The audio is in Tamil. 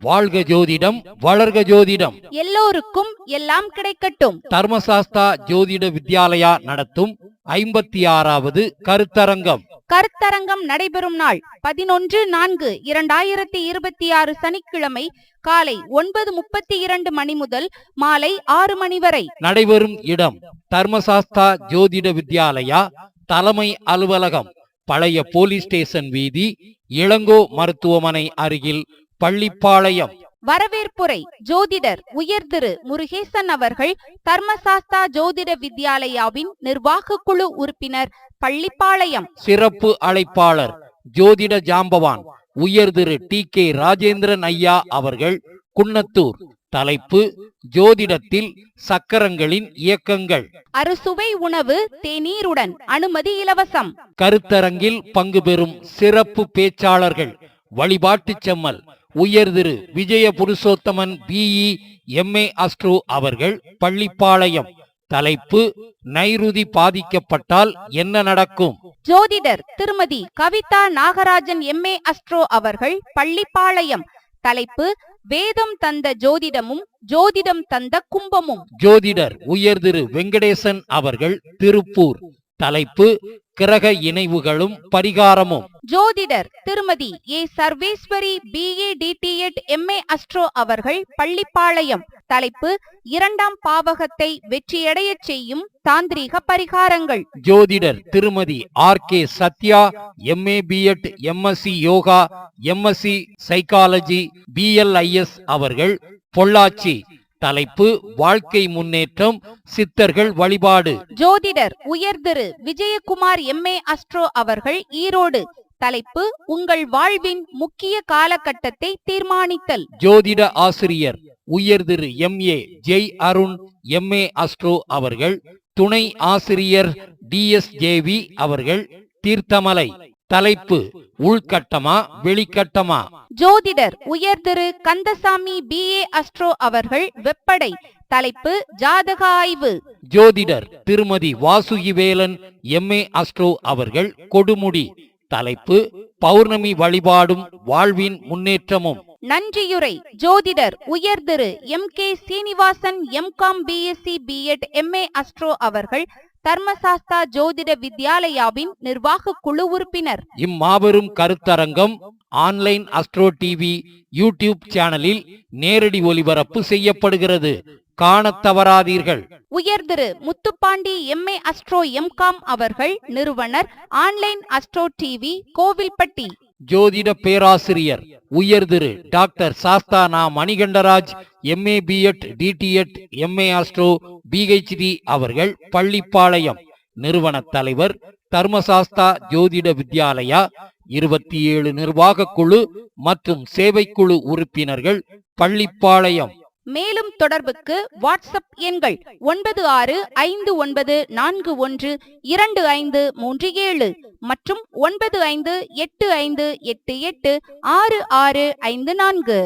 வாழ்க ஜோதிடம், வளர்க ஜோதிடம். எல்லோருக்கும் எல்லாம் கிடைக்கட்டும். தர்மசாஸ்தா ஜோதிட வித்யாலயா நடத்தும் 56வது கருத்தரங்கம். கருத்தரங்கம் நடைபெறும் நாள் 11/4/2026 சனிக்கிழமை காலை 9:32 மணி முதல் மாலை 6 மணி வரை. நடைபெறும் இடம் தர்மசாஸ்தா ஜோதிட வித்யாலயா, தலைமை அலுவலகம், பழைய போலீஸ் ஸ்டேஷன் வீதி, இளங்கோ மருத்துவமனை அருகில், பள்ளிப்பாளையம். வரவேற்புரை ஜோதிடர் உயர் திரு முருகேசன் அவர்கள், தர்மசாஸ்தா ஜோதிட வித்யாலயாவின் நிர்வாக குழு உறுப்பினர், பள்ளிப்பாளையம். சிறப்பு அழைப்பாளர் ஜோதிட ஜாம்பவான் உயர் திரு TK ராஜேந்திரன் ஐயா அவர்கள், குன்னத்தூர். தலைப்பு ஜோதிடத்தில் சக்கரங்களின் இயக்கங்கள். அறுசுவை உணவு தேநீருடன், அனுமதி இலவசம். கருத்தரங்கில் பங்கு பெறும் சிறப்பு பேச்சாளர்கள்: வழிபாட்டு செம்மல் உயர் Thiru Vijaya Purushothaman BE MA astro அவர்கள், பள்ளிப்பாளையம். தலைப்பு நைருதி பாதிக்கப்பட்டால் என்ன நடக்கும். ஜோதிடர் திருமதி கவிதா நாகராஜன் MA அஸ்ட்ரோ அவர்கள், பள்ளிப்பாளையம். தலைப்பு வேதம் தந்த ஜோதிடமும் ஜோதிடம் தந்த கும்பமும். ஜோதிடர் உயர் திரு வெங்கடேசன் அவர்கள், திருப்பூர். தலைப்பு கிரக இணைவுகளும் பரிகாரமும். ஜோதிடர் திருமதி A Sarveswari BA DTED MA astro அவர்கள், பள்ளிப்பாளையம். தலைப்பு இரண்டாம் பாவகத்தை வெற்றியடைய செய்யும் தாந்திரீக பரிகாரங்கள். ஜோதிடர் திருமதி RK Sathya MA B.Ed MSc yoga MSc psychology BLIS அவர்கள், பொள்ளாச்சி. தலைப்பு வாழ்க்கை முன்னேற்றம், சித்தர்கள் வழிபாடு. ஜோதிடர் உயர் திரு விஜயகுமார் MA அஸ்ட்ரோ அவர்கள், ஈரோடு. தலைப்பு உங்கள் வாழ்வின் முக்கிய காலகட்டத்தை தீர்மானித்தல். ஜோதிட ஆசிரியர் உயர் திரு MA Jai Arun MA astro அவர்கள், துணை ஆசிரியர் DSJV அவர்கள், தீர்த்தமலை. தலைப்பு உள்கட்டமா வெளிக்கட்டமா. ஜோதிடர் உயர் திரு கந்தசாமி BA அஸ்ட்ரோ அவர்கள், வெப்படை. தலைப்பு ஜாதக ஆய்வு. ஜோதிடர் திருமதி வாசுகிவேலன் MA அஸ்ட்ரோ அவர்கள், கொடுமுடி. தலைப்பு பௌர்ணமி வழிபாடும் வாழ்வின் முன்னேற்றமும். நன்றியுரை ஜோதிடர் உயர் திரு MK Srinivasan MCom BSc B.Ed MA astro அவர்கள், தர்மசாஸ்தா ஜோதிட வித்யாலயாவின் நிர்வாக குழு உறுப்பினர். இம்மாபெரும் கருத்தரங்கம் ஆன்லைன் அஸ்ட்ரோ டிவி யூடியூப் சேனலில் நேரடி ஒளிபரப்பு செய்யப்படுகிறது. காணத் தவறாதீர்கள். உயர் திரு முத்துப்பாண்டி MA அஸ்ட்ரோ MCom அவர்கள், நிறுவனர், ஆன்லைன் அஸ்ட்ரோ டிவி, கோவில்பட்டி. ஜோதிட பேராசிரியர் உயர் Thiru doctor Sasthana Manikandaraj MA B.Ed DTED MA astro PhD அவர்கள், பள்ளிப்பாளையம். நிறுவன தலைவர் தர்மசாஸ்தா ஜோதிட வித்யாலயா. 27 நிர்வாக குழு மற்றும் சேவைக்குழு உறுப்பினர்கள், பள்ளிப்பாளையம். மேலும் தொடர்புக்கு வாட்ஸ்அப் எண்கள் 9541412537 மற்றும் 9585886654.